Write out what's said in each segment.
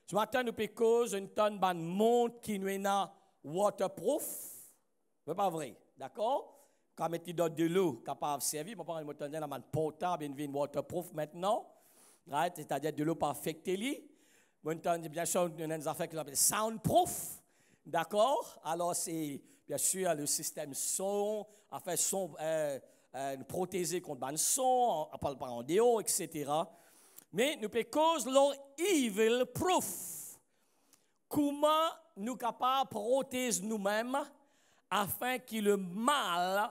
Ce matin, nous pécons une tonne de monde qui nous est waterproof. Ce n'est pas vrai, d'accord? Quand on donne de l'eau capable de servir, on prend une tonne potable, une waterproof maintenant. Right? C'est-à-dire de l'eau pas affectée. Bien sûr, il y a des affaires qui s'appellent soundproof. D'accord? Alors, c'est bien sûr le système son, enfin, son protégé contre le son, on parle pas en déo, etc. Mais nous peut cause leur evil proof. Comment nous sommes capables de protéger nous-mêmes afin que le mal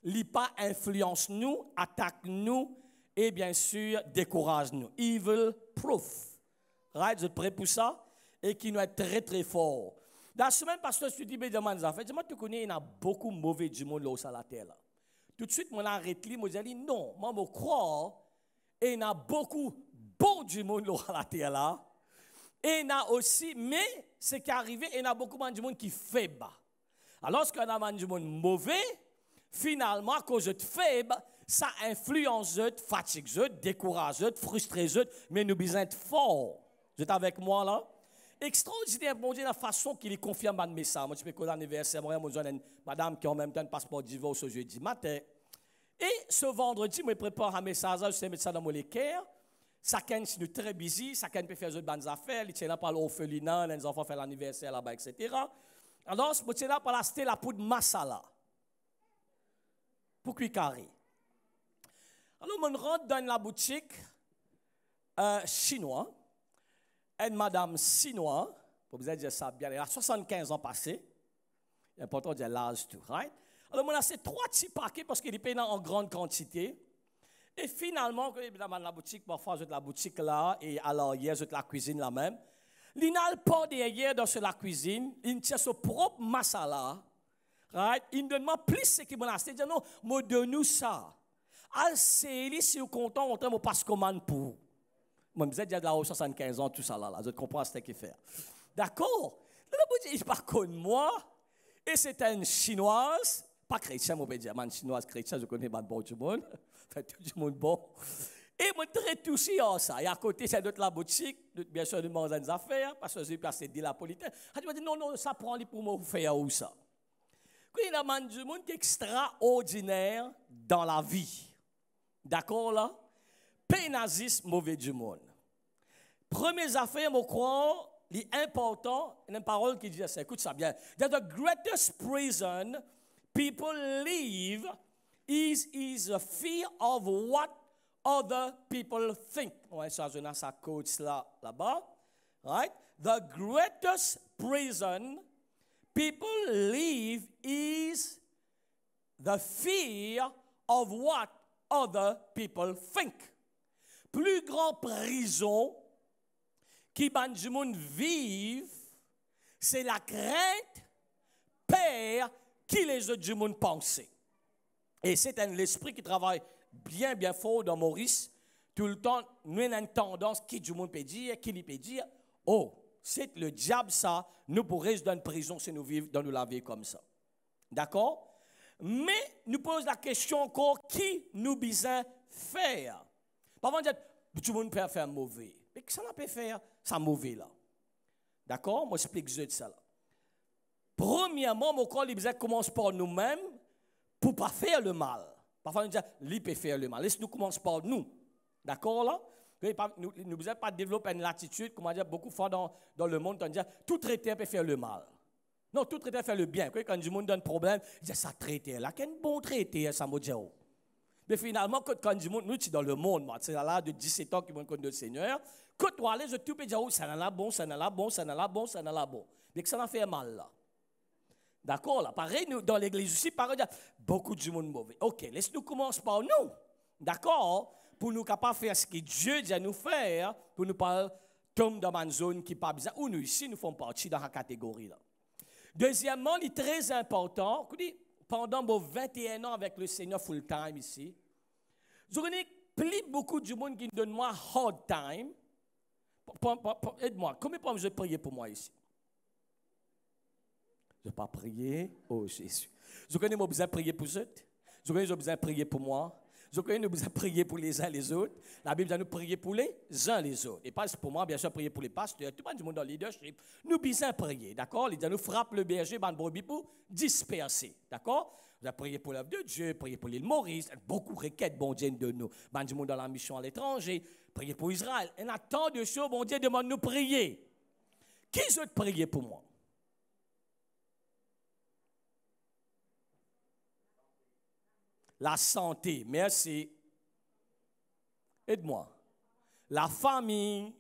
n'ait pas influence nous, attaque nous et bien sûr décourage nous. Evil proof. Right? Vous êtes prêts pour ça? Et qui nous est très très fort. Dans la semaine, pasteur, je dis, en fait, moi, tu connais, il y a beaucoup de mauvais du monde là sur la terre. Là. Tout de suite, moi, arrête lui, moi, je dis, non, moi, je crois, et il y a beaucoup bon du monde là sur la terre là. Et il y a aussi, mais ce qui est arrivé, il y a beaucoup de monde qui est faible. Alors, lorsqu'il y a du monde mauvais, finalement, à cause de faible, ça influence, fatigue, décourage, frustre, mais nous besoin être fort. Vous êtes avec moi là? Extraordinaire, bon Dieu, la façon qu'il confirme dans le message. Moi, je peux causer l'anniversaire, moi, j'ai une madame qui a en même temps un passeport de divorce ce jeudi matin. Et ce vendredi, je me prépare un message, je sais mettre ça dans mon équerre. Chacun est très busy, chacun peut faire des bonnes affaires, il tient là par l'orphelinat, les enfants font l'anniversaire là-bas, etc. Alors, je tiens là par acheter la poudre masala. Pour cuire carré. Alors, on rentre dans la boutique chinoise. Une madame chinoise, pour vous dire ça bien, elle a 75 ans passés. C'est important de dire l'âge tout, right? Alors, on a ces 3 petits paquets parce qu'il est payé en grande quantité. Et finalement, quand je dans la boutique, parfois je vais de la boutique là, et alors hier, je vais de la cuisine là même. Il n'a pas derrière dans la cuisine, il tient son propre masala, right? Il ne demande plus ce qu'il m'a acheté. Il dit non, moi donne-nous ça. Alors, c'est si vous content, on ne passe commande pour vous. Moi, vous êtes déjà là 75 ans, tout ça là, je comprends ce qu'il fait. D'accord? Il par contre moi, et c'est une chinoise, pas chrétienne, on peut dire, une chinoise chrétienne, je connais pas bon du monde, tout le monde bon. Et moi, très touché à ça. Et à côté, c'est d'autres la boutique, bien sûr, nous mangeons des affaires, parce que j'ai placé de la politique. Je me dis, non, non, ça prend pour moi faire où ça? Il y a du monde qui est extraordinaire dans la vie. D'accord là? Pénazisme mauvais du monde. Première affaire, je crois, l'important, une parole qui dit ça, écoute ça bien. That the greatest prison people live is a fear of what other people think. Ouais, ça, je n'ai ça coach là-bas. Right? The greatest prison people live is the fear of what other people think. Plus grande prison qui du monde vive, c'est la crainte, peur, qui les autres du monde pensent. Et c'est l'esprit qui travaille bien fort dans Maurice. Tout le temps, nous avons une tendance qui du monde peut dire, qui lui peut dire, oh, c'est le diable ça, nous pourrions rester dans une prison si nous vivons dans la vie comme ça. D'accord? Mais nous posons la question encore, qui nous besoin faire? Parfois on dit, tout le monde peut faire mauvais. Mais qu'est-ce qu'on peut faire? Ça mauvais là. D'accord? Moi, j'explique ça là. Premièrement, mon corps, il commence par nous-mêmes pour ne pas faire le mal. Parfois, on dit, lui peut faire le mal. Laisse-nous commencer par nous. D'accord là? Nous ne devons pas développer une attitude, comment dire, beaucoup de fois dans le monde, on dit, tout traité peut faire le mal. Non, tout traité fait le bien. Quand du monde donne un problème, il dit, ça traité là, quel bon traité, ça m'a dit. Mais finalement, quand du monde, nous, dans le monde, c'est là de 17 ans qui vont connaître le Seigneur, quand tu allais, je tout peux dire, oh, ça n'a pas bon, ça n'a pas bon, ça n'a pas bon, ça n'a pas bon. Mais que ça n'a fait mal là. D'accord là? Pareil, nous, dans l'église aussi, pareil, beaucoup de monde mauvais. Ok, laisse-nous commencer par nous. D'accord? Pour nous capables de faire ce que Dieu dit à nous faire, pour nous pas tomber dans une zone qui n'est pas besoin. Ou nous ici, nous faisons partie dans la catégorie là. Deuxièmement, il est très important, pendant vos 21 ans avec le Seigneur full-time ici, je connais plus beaucoup de monde qui me donne moi hard time. Aide-moi, combien de fois je prier pour moi ici? Je ne vais pas prier. Oh Jésus. Je connais mon besoin de prier pour eux. Je connais mon besoin de prier pour moi. Je connais, nous avons prié pour les uns les autres. La Bible a nous prier pour les uns les autres. Et pas pour moi, bien sûr, prier pour les pasteurs, tout le monde dans le leadership. Nous besoin prier, d'accord? Les gens nous frappent le berger, ban brebis pour disperser, d'accord? Vous avez prié pour l'œuvre de Dieu, prié pour l'île Maurice, beaucoup de requêtes, bon Dieu, de nous. Ban du monde dans la mission à l'étranger, prier pour Israël. Il y a tant de choses, bon Dieu demande nous prier. Qui veut prier pour moi? La santé, merci. Aide-moi. La famille,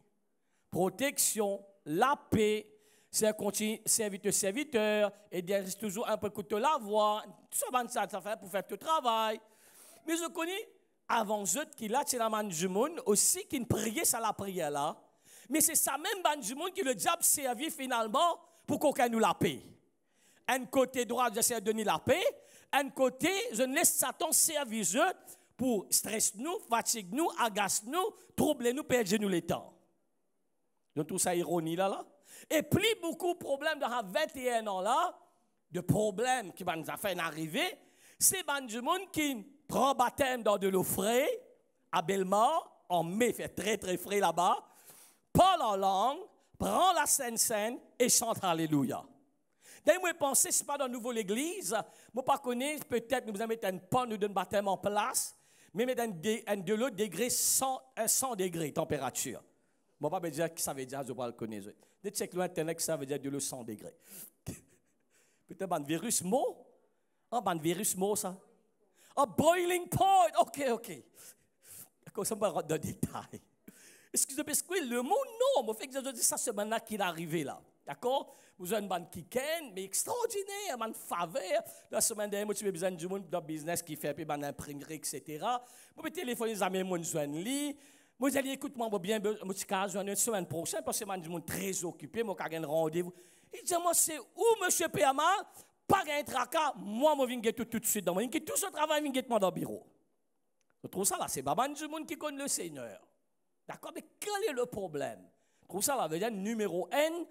protection, la paix, serviteur, et reste toujours un peu couteau la voix. Tout ça, ça fait pour faire tout le travail. Mais je connais, avant eux, qu'il a, c'est la manne du monde aussi, qui ne priait ça la prière là. Mais c'est ça même manne du monde qui le diable servit finalement pour qu'on nous la paix. Un côté droit, j'essaie de donner la paix. Un côté, je ne laisse Satan servir pour stresser nous, fatiguer nous, agacer nous, troubler nous, perdre nous le temps. Donc tout ça ironie là. Et plus beaucoup de problèmes dans 21 ans là, de problèmes qui vont nous faire arriver, c'est du monde qui prend baptême dans de l'eau frais, à Bellemare, en mai, fait très très frais là-bas, parle en langue, prend la Sainte et chante Alléluia. D'ailleurs, moi, pensez, ce n'est pas dans nouveau l'église. Moi, pas connaître, peut-être, nous allons mettre un pan, nous donne baptême en place, mais mettre un de l'autre degré, 100 degrés température. Moi, pas me dire que ça veut dire, je ne vais pas le connaître. Dès que c'est que l'Internet, ça veut dire de l'eau 100 degrés. Peut-être un virus mot. Un virus mot, ça. Boiling point. OK. D'accord, ça me va rentrer dans le détail. Excusez-moi, le mot non, moi, fait que je dis ça, c'est maintenant qu'il est arrivé là. D'accord? Vous avez une bande qui ken, mais extraordinaire, une faveur. La semaine dernière, moi, tu as besoin du monde dans le business qui fait une imprimerie, etc. Moi, je téléphone les amis, moi, je suis lit. Moi, je dis, écoute-moi, bien, moi, je suis une semaine prochaine, parce que je suis très occupé, moi, j'ai un rendez-vous. Il dit, moi, c'est où, monsieur Péama? Pas un tracas, moi, je viens tout de suite dans moi. Je tout ce travail, je viens dans le bureau. Je trouve ça là, c'est pas du monde qui connaît le Seigneur. D'accord? Mais quel est le problème? Je trouve ça là, veut dire numéro 1.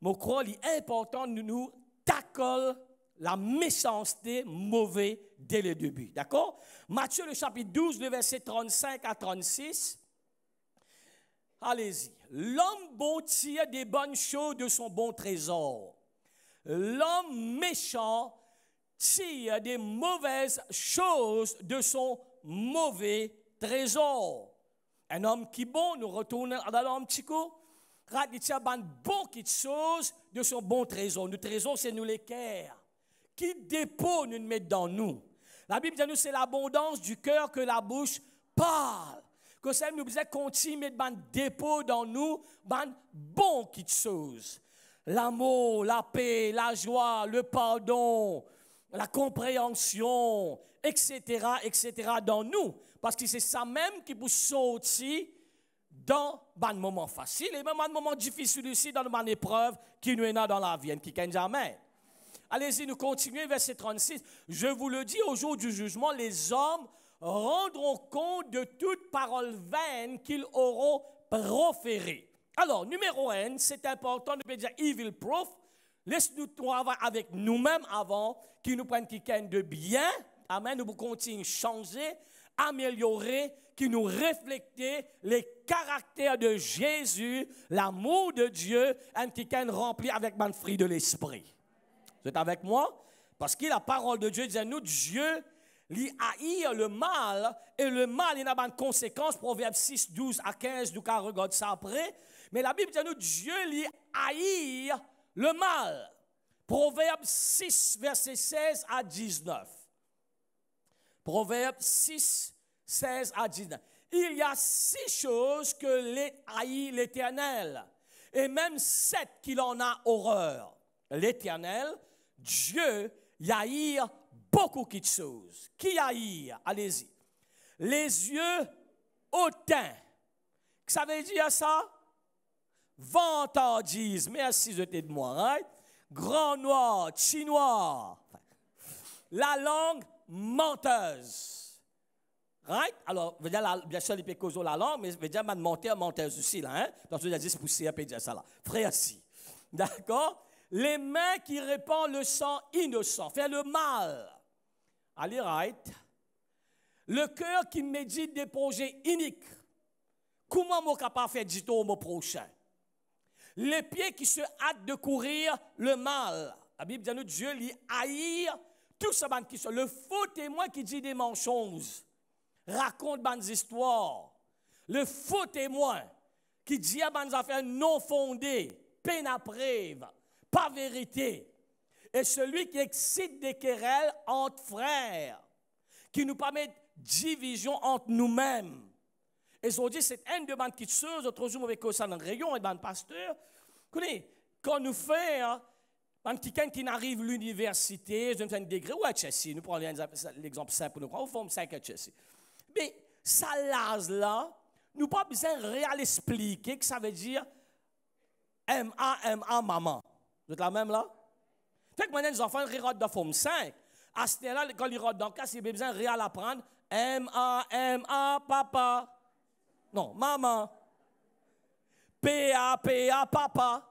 Je crois qu'il est important de nous tackle la méchanceté mauvaise dès le début. D'accord? Matthieu, le chapitre 12, le verset 35 à 36. Allez-y. L'homme bon tire des bonnes choses de son bon trésor. L'homme méchant tire des mauvaises choses de son mauvais trésor. Un homme qui est bon, nous retournons dans l'homme petit coup. Il tire une bonne chose de son bon trésor. Le trésor, c'est nous les cœurs. Qui dépôt nous met dans nous. La Bible dit nous, c'est l'abondance du cœur que la bouche parle. Que ça nous faisait continuer de mettre un dépôt dans nous, une bonne chose. L'amour, la paix, la joie, le pardon, la compréhension, etc., dans nous. Parce que c'est ça même qui vous sortir dans un moment facile et même un moment difficile aussi dans une épreuve qui nous est dans la vie, qui ne jamais. Allez-y, nous continuons, verset 36. Je vous le dis, au jour du jugement, les hommes rendront compte de toute parole vaine qu'ils auront proférée. Alors, numéro 1, c'est important de dire evil proof. Laisse-nous travailler avec nous-mêmes avant qu'ils nous prennent quelqu'un de bien. Amen. Nous continuons à changer, améliorer, qui nous reflète les caractères de Jésus, l'amour de Dieu, un quelqu'un rempli avec le fruit de l'esprit. Vous êtes avec moi? Parce que la parole de Dieu dit à nous, Dieu lui haït le mal, et le mal, il a une conséquence, Proverbe 6, 12 à 15, nous quand regarde ça après. Mais la Bible dit à nous, Dieu lui haït le mal. Proverbe 6, verset 16 à 19. Proverbe 6, 16 à 19. Il y a 6 choses que haït l'Éternel, et même 7 qu'il en a horreur. L'Éternel, Dieu, haït beaucoup de choses. Qui haït? Allez-y. Les yeux hautains. Ça veut dire ça? Vantardise. Merci, je t'ai de moi. Right? Grand noir, chinois. La langue menteuse. Right? Alors, bien sûr, les pécos ont la langue, mais je veux dire, menteuse aussi, là. Hein? Donc, je veux dire, c'est poussé, peut dire ça là. Frère, si. D'accord? Les mains qui répandent le sang innocent, faire le mal. Allez, right? Le cœur qui médite des projets uniques. Comment je suis capable de faire du tout au mot prochain? Les pieds qui se hâtent de courir le mal. La Bible dit à nous, Dieu lui haïr tout ce qui sont. Le faux témoin qui dit des mensonges, raconte des histoires. Le faux témoin qui dit à des affaires non fondées, peine à preuve, pas vérité. Et celui qui excite des querelles entre frères, qui nous permet division entre nous-mêmes. Et ils ont dit, c'est un de bandes qui se, l'autre jour, avec ça dans le rayon, et dans le pasteur. Quand nous faisons, quelqu'un qui n'arrive à l'université, je me fais un degré, ou à Chelsea, nous prenons l'exemple simple, nous prenons, forme 5 à Chelsea. Mais ça, là, nous pas besoin de réellement expliquer que ça veut dire M-A, maman. Vous êtes la même là? Fait que maintenant, les enfants, ils regardent dans forme 5. À ce moment-là, quand ils regardent dans le cas, ils ont besoin de réellement apprendre M-A, papa. Non, maman. P-A, papa.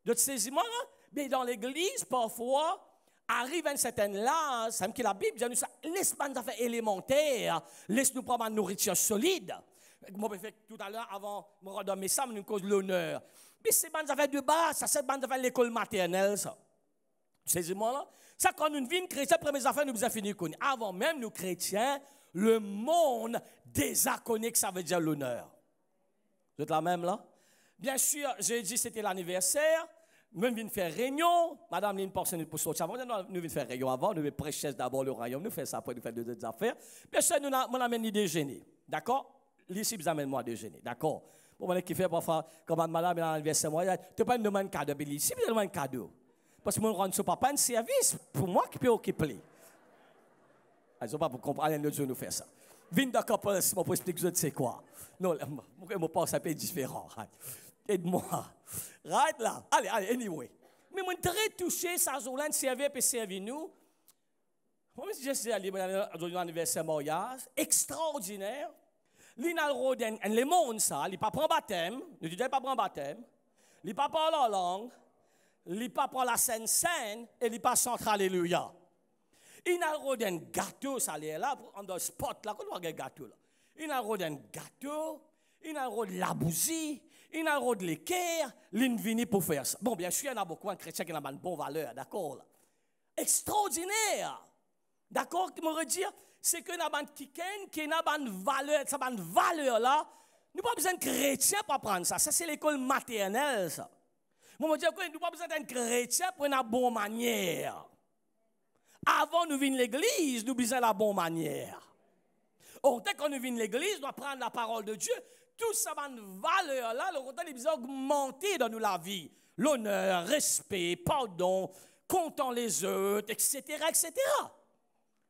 De ces images, mais dans l'église, parfois, arrive à une certaine âge, ça me dit la Bible, dit ça, laisse-moi nous faire élémentaire, laisse-nous prendre une nourriture solide. Moi, je fais tout à l'heure, avant de me redonner ça, nous cause l'honneur. Mais c'est des affaires de base, ça, c'est des affaires de l'école maternelle, ça. Ces images là, ça, quand nous vîmes chrétiens, premières affaires, nous avons fini connaître. Avant même, nous chrétiens, le monde déjà connaît que ça veut dire l'honneur. Vous êtes la même là? Bien sûr, j'ai dit c'était l'anniversaire. Nous venons faire réunion. Madame Lynn pense pour sortir avant. Nous venons faire réunion avant. Nous venons prêcher d'abord le royaume. Nous faisons ça après, nous faisons d'autres affaires. Bien sûr, nous amène le déjeuner. D'accord? Ici, vous amènez moi à déjeuner. D'accord? Pour moi, qui fait parfois, comme madame a l'anniversaire, moi, tu ne peux pas me demander un cadeau. Ici, vous demandez un cadeau. Parce que moi, je rends ce papa un service pour moi qui peut occuper. Ils n'ont pas pour comprendre, l'autre jour, nous faire ça. Viens d'accord pour expliquer c'est quoi. Non, mon pense un peu différent. Aide-moi. Right là. Allez, anyway. Mais je suis très touché, ça a servi et servi nous. Moi, je suis allé à l'anniversaire mariage, extraordinaire. L'Inal Roden, le monde, ça, il n'a pas pris baptême, ne disait pas prendre baptême, il n'a pas parlé la langue, il n'a pas pris la scène, et il n'a pas chanté Alléluia. Il a rodé un gâteau, ça allait là, on le spot là, quand on regarde gâteau là. Il a rodé un gâteau, il a rodé la bougie, il a rodé l'équerre, il venu pour faire ça. Bon, bien sûr, il y en a beaucoup de chrétiens qui ont une bonne valeur, d'accord là. Extraordinaire. D'accord, qui me dire, c'est que nous avons quelqu'un qui a une valeur, ça a une valeur là. Nous n'avons pas besoin de chrétiens pour apprendre ça. Ça, c'est l'école maternelle, ça. Moi, je dis que nous n'avons pas besoin d'un chrétien pour une bonne manière. Avant nous venir l'église, nous avons besoin de la bonne manière. Or, dès qu'on vient l'église, nous doit prendre la parole de Dieu. Tout ça a une valeur là, le content est besoin d'augmenter dans nous la vie. L'honneur, respect, pardon, comptant les autres, etc., etc.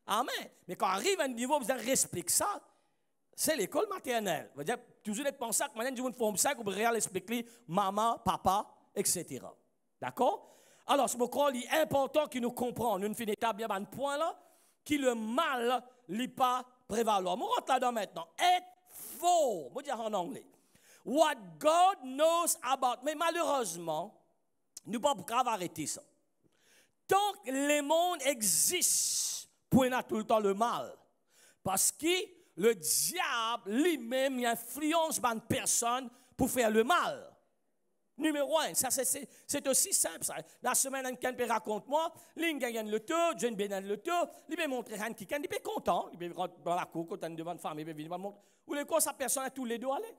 Amen. Mais quand on arrive à un niveau où vous respectez ça, c'est l'école maternelle. Vous dire toujours être pensé que maintenant, je forme ça, que vous réellement expliquer maman, papa, etc. D'accord? Alors, ce mot est important qu'il nous comprenne. Nous finissons d'établir un point là, qui le mal n'est pas prévaloir. Je rentre là-dedans maintenant. Être faux. Je vais dire en anglais. What God knows about. Mais malheureusement, nous ne pouvons pas arrêter ça. Tant que le monde existe, pour y tout le temps le mal. Parce que le diable lui-même il influence une personne pour faire le mal. Numéro 1, ça c'est aussi simple. Ça. La semaine, quelqu'un raconte moi, il gagne le tour, John Benin le tour, il va montrer un qui il est content, il va rentrer dans la cour, quand il devant une femme, il va venir montrer. Ou les quoi, sa personne a tous les deux aller.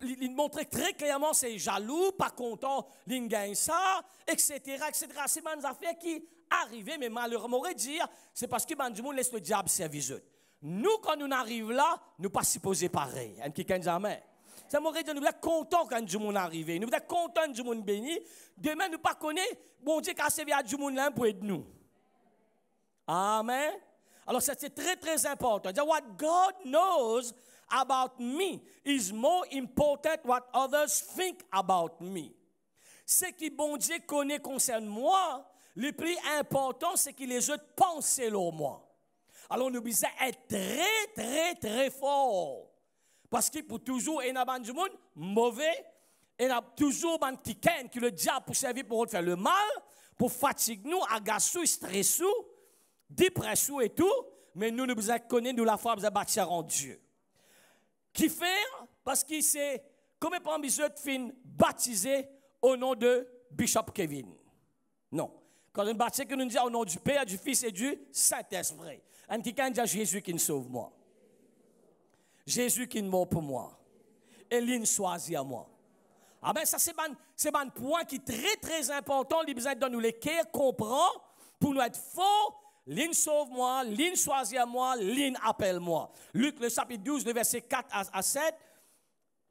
Il montrait très clairement, c'est jaloux, pas content, il gagne ça, etc., etc. C'est des affaires qui arrivent, mais malheureusement, on va dire, c'est parce que du monde laisse le diable servir. Nous, quand nous arrivons là, nous ne pas supposés pareil. Un qui gagne jamais. Ça m'aurait dit, nous sommes contents quand du monde arrive. Nous sommes contents du monde béni. Demain, nous ne pas connaître, bon Dieu, qu'à servir à du monde là pour aider nous. Amen. Alors, c'est très, très important. What God knows about me is more important what others think about me. Ce que bon Dieu connaît concerne moi, le plus important, c'est que les autres pensent sur moi. Alors, nous devons être très, très, très forts. Parce que pour toujours, il y a du monde mauvais, il y a toujours quelqu'un qui le diable pour servir pour faire le mal, pour fatiguer nous, agacer nous, stresser nous, dépresser nous et tout. mais nous besoin connaître, nous la foi besoin bâtir en Dieu. Qui fait? Parce qu'il s'est, comme pas besoin de fin baptisé au nom de Bishop Kevin. Non. Quand on baptise, que nous disons au nom du Père, du Fils et du Saint-Esprit. Et quelqu'un dit Jésus qui nous sauve moi. Jésus qui est mort pour moi. Et l'une choisit à moi. Ah ben ça c'est un point qui est très très important. Il besoin de nous les cœurs comprendre pour nous être forts. L'une sauve moi, l'une choisit à moi, l'une appelle moi. Luc le chapitre 12, le verset 4 à 7.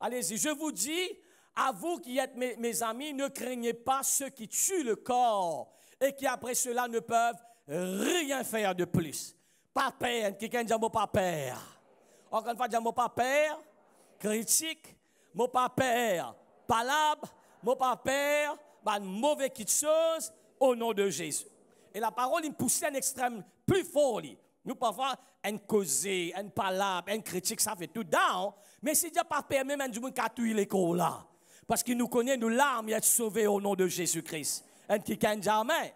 Allez-y, je vous dis, à vous qui êtes mes amis, ne craignez pas ceux qui tuent le corps et qui après cela ne peuvent rien faire de plus. Pas peur, quelqu'un dit mot pas peur. Encore une fois, dit mot pas peur, critique, mot pas peur, palabre, mot pas peur, mauvais quelque chose au nom de Jésus. Et la parole, il me pousse à un extrême plus fort. Nous, parfois, une causée, une palabre, une critique, ça fait tout down. Mais si Dieu pas permis, même du monde qui a tué l'école là. Parce qu'il nous connaît, nous l'âme, il est sauvé au nom de Jésus-Christ. Et qui dit Amen.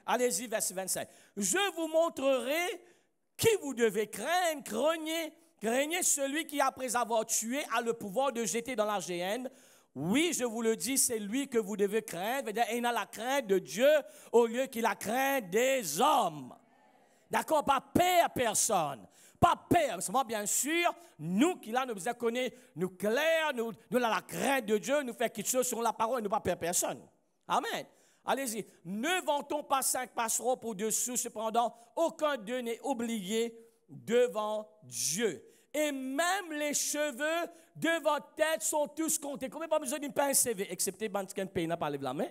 Allez-y, verset 25. Je vous montrerai qui vous devez craindre. Craignez celui qui, après avoir tué, a le pouvoir de jeter dans la géhenne. Oui, je vous le dis, c'est lui que vous devez craindre. Il a la crainte de Dieu au lieu qu'il a crainte des hommes. D'accord? Pas peur à personne. Pas peur. Bien sûr, nous qui là, nous connaissons, nous clairs, nous avons la crainte de Dieu, nous faisons quelque chose sur la parole et nous pas peur à personne. Amen. Allez-y. Ne vantons pas 5 passereaux pour dessous, cependant, aucun d'eux n'est oublié devant Dieu. Et même les cheveux de votre tête sont tous comptés. Combien pas besoin d'une pince CV, excepté Bantiken Pays n'a pas levé la main.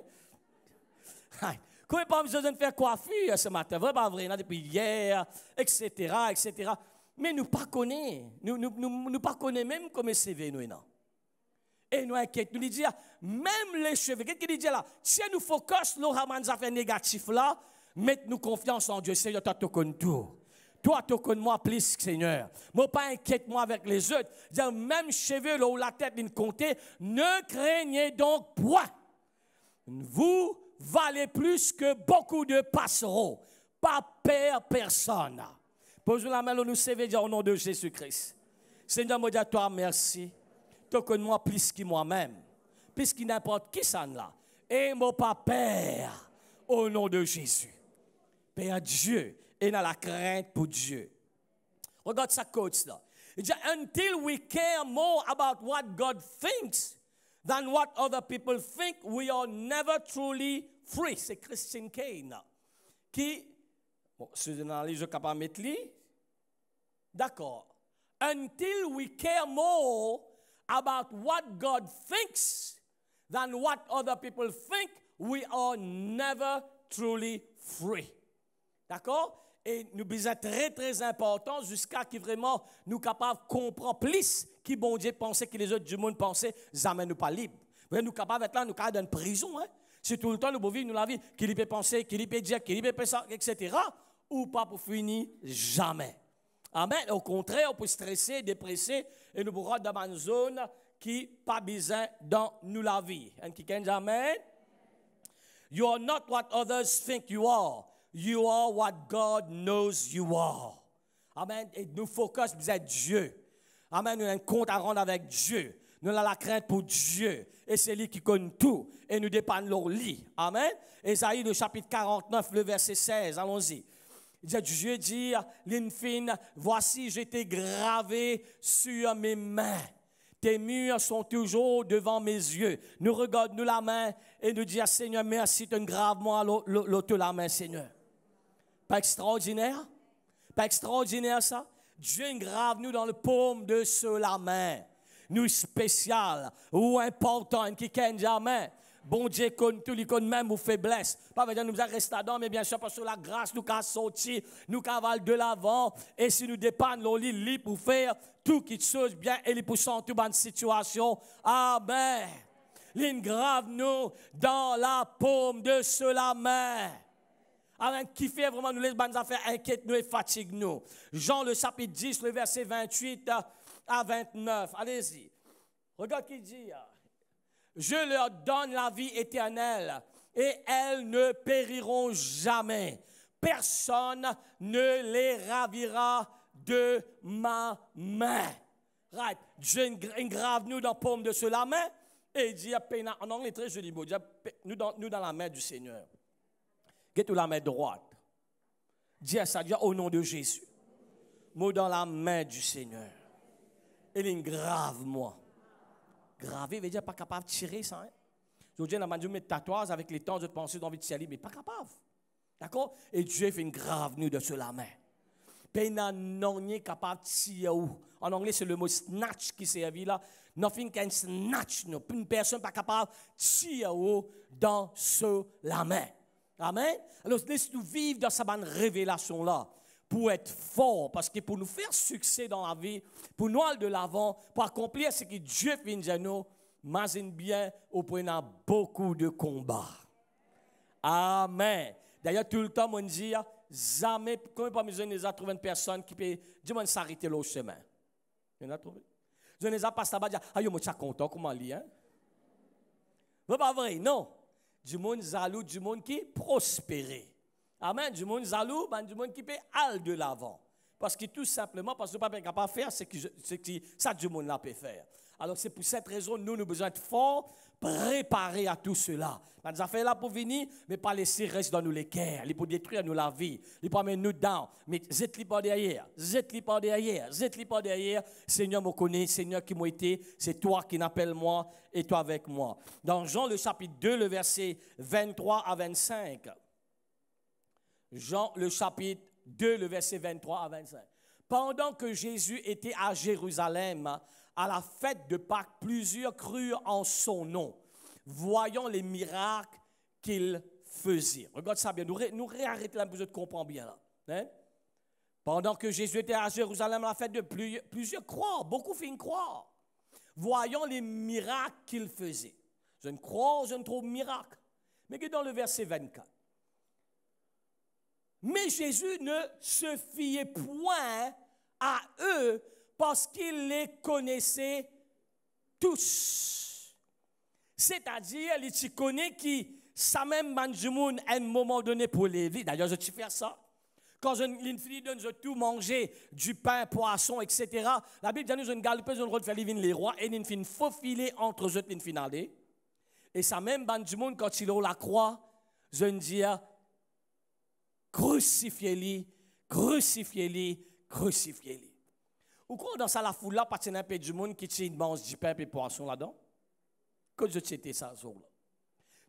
Combien pas besoin de faire coiffure ce matin, vraiment vrai, depuis hier, etc., etc. Mais nous pas connaissons, nous pas connaissons même comme CV nous non. Et nous inquiète, nous disons même les cheveux. Qu'est-ce qu'il dit là? Si nous focus sur les affaires négatives là, mettez-nous confiance en Dieu, Seigneur, tu connais tout. Toi, tu connais moi plus, Seigneur. Moi, pas inquiète-moi avec les autres. Même cheveux là où la tête d'une comptée, ne craignez donc point. Vous valez plus que beaucoup de passereaux. Pas peur personne. Posez la main, nous servons au nom de Jésus-Christ. Seigneur, moi, dis à toi merci. Tu connais moi plus que moi-même. Plus que n'importe qui ça là. Et moi, pas peur au nom de Jésus. Père Dieu. Et dans la crainte pour Dieu. Regarde ça coach là. Il dit, until we care more about what God thinks than what other people think, we are never truly free. C'est Christine Kane qui, bon, c'est une analyse que je ne peux pas mettre là. D'accord. Until we care more about what God thinks than what other people think, we are never truly free. D'accord? Et nous besoin très très important jusqu'à ce que vraiment nous capables de comprendre plus qui bon Dieu pensait que les autres du monde pensaient, jamais nous pas libres. Nous capables d'être là, nous capables d'être en prison. Hein? C'est tout le temps nous pouvons vivre nous la vie, qu'il peut penser, qu'il peut dire, qu'il peut penser, etc. Ou pas pour finir, jamais. Amen. Au contraire, on peut stresser, dépresser et nous pourrons dans une zone qui pas besoin dans nous la vie. Et qui dit amen. You are not what others think you are. You are what God knows you are. Amen. Et nous focus sur Dieu. Amen. Nous avons un compte à rendre avec Dieu. Nous avons la crainte pour Dieu. Et c'est lui qui connaît tout. Et nous dépendons de lui. Amen. Ésaïe, le chapitre 49, le verset 16. Allons-y. Dieu dit, l'infine, voici, je t'ai gravé sur mes mains. Tes murs sont toujours devant mes yeux. Nous regardons la main et nous disons, Seigneur, merci, tu grave-moi l'autre la main, Seigneur. Pas extraordinaire? Pas extraordinaire ça? Dieu grave nous dans le paume de la main. Nous spécial ou important qui connaît jamais. Bon Dieu connaît tout, il connaît même vos faiblesses. Pas dire nous restons dedans, mais bien sûr parce que la grâce nous a sorti, nous cavale de l'avant. Et si nous dépendons de lui pour faire tout qui chose bien et lui pour sortir dans une situation. Amen. Il grave nous dans la paume de la main. Amen. Qui fait vraiment nous laisse bonnes affaires, inquiète nous et fatigue nous. Jean le chapitre 10, le verset 28 à 29. Allez-y. Regarde qui dit. Je leur donne la vie éternelle et elles ne périront jamais. personne ne les ravira de ma main. Right. Dieu engrave nous dans la paume de la main et il dit, en anglais très joli mot, nous dans la main du Seigneur. Get la main droite. Dis ça, dis au nom de Jésus. Moi dans la main du Seigneur. Il engrave moi. Graver veut dire pas capable de tirer ça. Hein? Je dis, on a mettre tatouage avec les temps, je pensais d'envie de tirer, mais pas capable. D'accord? Et Dieu fait une grave nous de la main. Non capable de tirer. En anglais, c'est le mot snatch qui servi là. Nothing can snatch. No. Une personne pas capable de tirer dans la main. Amen? Alors, laisse-nous vivre dans cette révélation là. Pour être fort, parce que pour nous faire succès dans la vie, pour nous aller de l'avant, pour accomplir ce que Dieu fait de nous, imagine bien, au point de beaucoup de combats. Amen. D'ailleurs, tout le temps, on dit, jamais, comme pas besoin de trouver une personne qui peut, dis-moi, s'arrêter là au chemin. Il y en a trouvé? Je ne sais pas, là-bas, dire, ah, je suis content, comment lire, hein? C'est pas vrai, non. Du monde jaloux, du monde qui prospère. Amen. Du monde jaloux, du monde qui peut aller de l'avant. Parce que tout simplement, parce que nous ne sommes pas capables de faire ce que ça du monde là peut faire. Alors c'est pour cette raison, nous avons besoin de forts, préparés à tout cela. Nous avons fait là pour venir, mais pas laisser rester dans nous les cœurs, pour détruire nous la vie, pour mettre nous dedans. Mais zet-li pas derrière, zet-li pas derrière, zet-li pas derrière. Seigneur me connaît, Seigneur qui m'a été, c'est toi qui m'appelles moi et toi avec moi. Dans Jean le chapitre 2, le verset 23 à 25. Jean, le chapitre 2, le verset 23 à 25. Pendant que Jésus était à Jérusalem, à la fête de Pâques, plusieurs crurent en son nom, voyant les miracles qu'il faisait. Regarde ça bien, nous réarrêtons là, vous comprenez bien là. Hein? Pendant que Jésus était à Jérusalem, à la fête de plusieurs croient, beaucoup finissent croire, voyant les miracles qu'il faisait. Je ne crois, je ne trouve miracle. Mais que dans le verset 24. Mais Jésus ne se fiait point à eux parce qu'il les connaissait tous. C'est-à-dire, il connaît qui, ça même manjimoun à un moment donné pour les vies. D'ailleurs, je te fais ça. Quand une fille donne tout manger, du pain, poisson, etc., la Bible dit nous une galopée, une route faire les rois, et une fin faufiler entre eux, une finale. Et ça même manjimoun, quand il a la croix, je ne dis, crucifiez-les, crucifiez-les, crucifiez-les. Ou quoi dans ça la foule là, parce qu'il y a un peu du monde qui mange du pain et poisson là-dedans? Que je t'ai ça jour-là.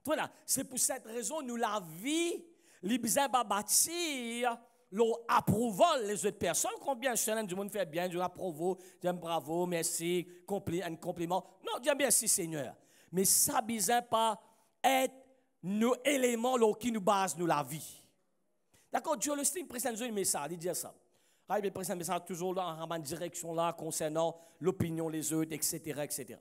Voilà, c'est pour cette raison nous la vie, les besoins de bâtir, l'approval les autres personnes. Combien du monde fait bien, je l'approuve, j'aime bravo, merci, un compliment. Non, j'aime merci Seigneur. Mais ça besoin pas être nos éléments qui nous basent nous la vie. D'accord, Dieu le style présente un message, il dit ça. Il présente un message toujours là, en direction là, concernant l'opinion les autres, etc., etc.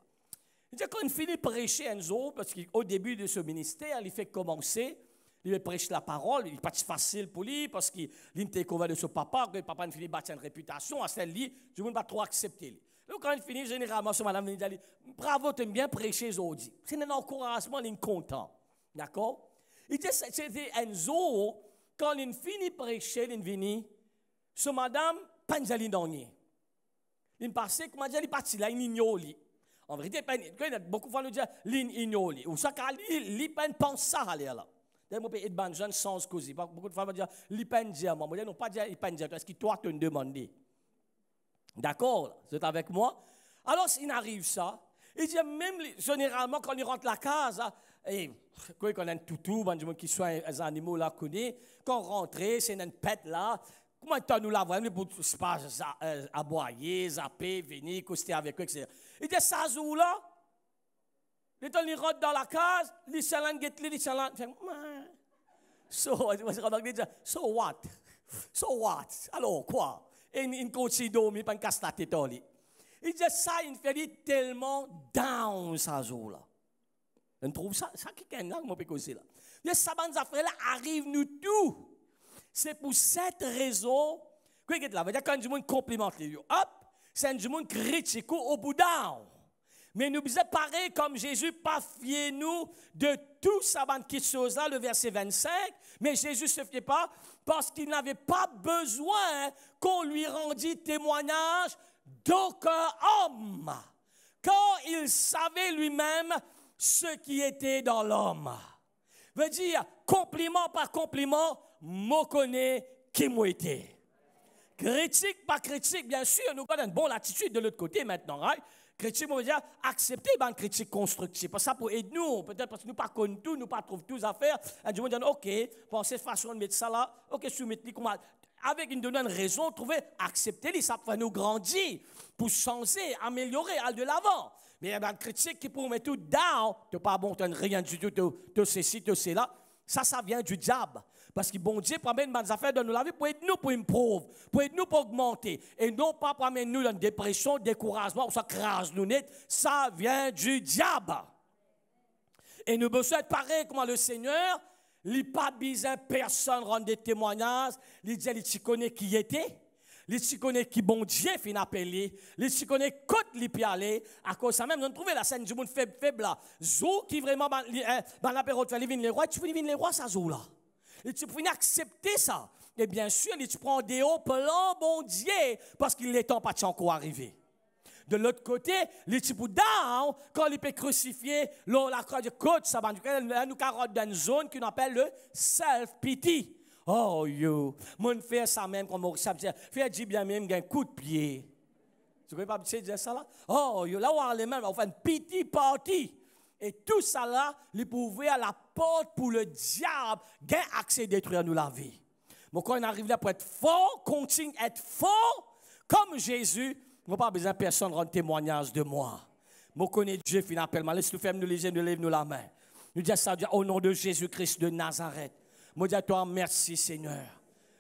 Il dit quand il finit de prêcher un jour, parce qu'au début de ce ministère, il fait commencer, il prêche la parole, il n'est pas facile pour lui, parce qu'il est découvert de son papa, que le papa finit de bâtir une réputation, à celle-là, je ne peux pas trop accepter. Donc quand il finit, généralement, ce madame il dit, bravo, tu aimes bien prêcher aujourd'hui. C'est un encouragement, il est content. D'accord? Il dit, c'était un jour, quand il finit de prêcher, il vient, ce madame, pas de l'ignorer. Il passait, comment dire, il parti là, il ignore. En vérité, beaucoup de fois, nous disent, il ignore. Ou ça, il pense ça, aller là. D'ailleurs, je peux être jeune sans cause. Beaucoup de fois, nous disent, il pense dire, moi, non pas dire, il pense dire, est-ce que toi, tu te demandes? D'accord, vous êtes avec moi? Alors, s'il arrive ça, il dit, même généralement, quand il rentre la case, et quand on a un toutou, qui sont des animaux là connus, quand on rentre, c'est une pète là. Comment est-ce que nous la voyons pour pas aboyer, zapper, venir, coster avec eux, etc. Il dit, ça joue là. Les temps, ils rentrent dans la case, les salons get les salons. So what? So what? Alors quoi? Et il continue de dormir, pas une casse la tête. Il dit, ça, il fait tellement down, ça joue là. On trouve ça qui est là, mon pécosé là. Les sabantes affaires là arrivent nous tout. C'est pour cette raison que là, quand du monde complimente les hop, c'est du monde critique au bout down. Mais nous disons pareil comme Jésus, pas fiez-nous de tout ça, cette chose-là, le verset 25. Mais Jésus ne se fiait pas parce qu'il n'avait pas besoin qu'on lui rendît témoignage d'aucun homme. Car il savait lui-même ce qui était dans l'homme. Veut dire, compliment par compliment, me connaît qui moi été. Critique par critique, bien sûr, nous avons une bonne attitude de l'autre côté maintenant, right? Critique, on veut dire, accepter une critique constructive. Parce que ça pour aider nous, peut-être parce que nous ne connaissons pas tout, nous ne trouvons pas tous à faire. Et nous disons, OK, pour cette façon de mettre ça là, OK, soumettre comment. Avec une raison, trouver, accepter, ça fait nous grandir, pour changer, améliorer, aller de l'avant. Mais il y a une critique qui pour mettre tout down, tu n'es pas bon, tu n'as rien du tout, tu ceci, tu sais là. Ça vient du diable. Parce que bon Dieu promène des affaires dans la vie pour aider nous, pour improve, pour aider nous pour augmenter. Et non pas pour amener nous dans une dépression, découragement, ou ça crase nous net. Ça vient du diable. Et nous besoin être pareil comme le Seigneur. Il n'a pas besoin personne rendre des témoignages. Il dit, il connaît qui il était. Il connaît qui bon Dieu fin appelé. Il connaît côté il peut aller. À cause de ça même, nous trouvons la scène du monde faible là. Zou qui vraiment, dans la période où il les rois, tu veux les rois, ça zou là. Et tu peux accepter ça. Et bien sûr, tu prends des hauts plans, bon Dieu, parce qu'il n'est pas encore arrivé. De l'autre côté, les types down, quand il peut crucifier, la croix de côte, ça va nous carotte dans une zone qu'on appelle le self-pity. Oh, yo, mon fait ça même, comme on sait, fait dire bien même, un coup de pied. Tu ne peux pas dire ça là? Oh, yo, là où on est même, on fait une pity party. Et tout ça là, il peut ouvrir la porte pour le diable, gain accès à détruire nous la vie. Mais quand on arrive là pour être fort, continue à être fort, comme Jésus, je n'ai pas besoin de personne rendre témoignage de moi. Je connais Dieu, finalement. Laisse-nous faire nous les yeux, nous lève-nous la main. Nous disons ça au nom de Jésus-Christ de Nazareth. Je dis à toi, merci Seigneur.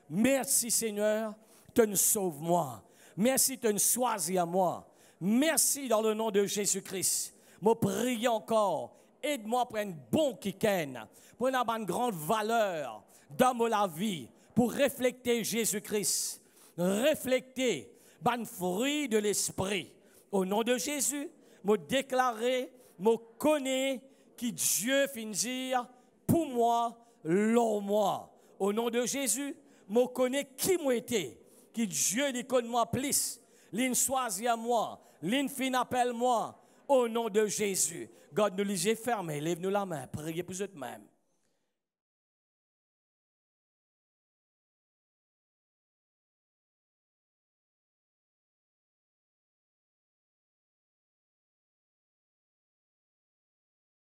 Merci Seigneur, tu nous sauves moi. Merci, tu nous choisis à moi. Merci dans le nom de Jésus-Christ. Je prie encore, aide-moi pour un bon week-end, pour une grande valeur dans la vie, pour refléter Jésus-Christ, refléter le fruit de l'Esprit. Au nom de Jésus, je déclare, je connais que Dieu finit dire pour moi, l'homme moi. Au nom de Jésus, je connais qui moi été, que Dieu lui connaît moi plus, l'in choisit à moi, l'in fin appelle moi. Au nom de Jésus, God nous les yeux fermés, lève-nous la main, priez pour eux-mêmes.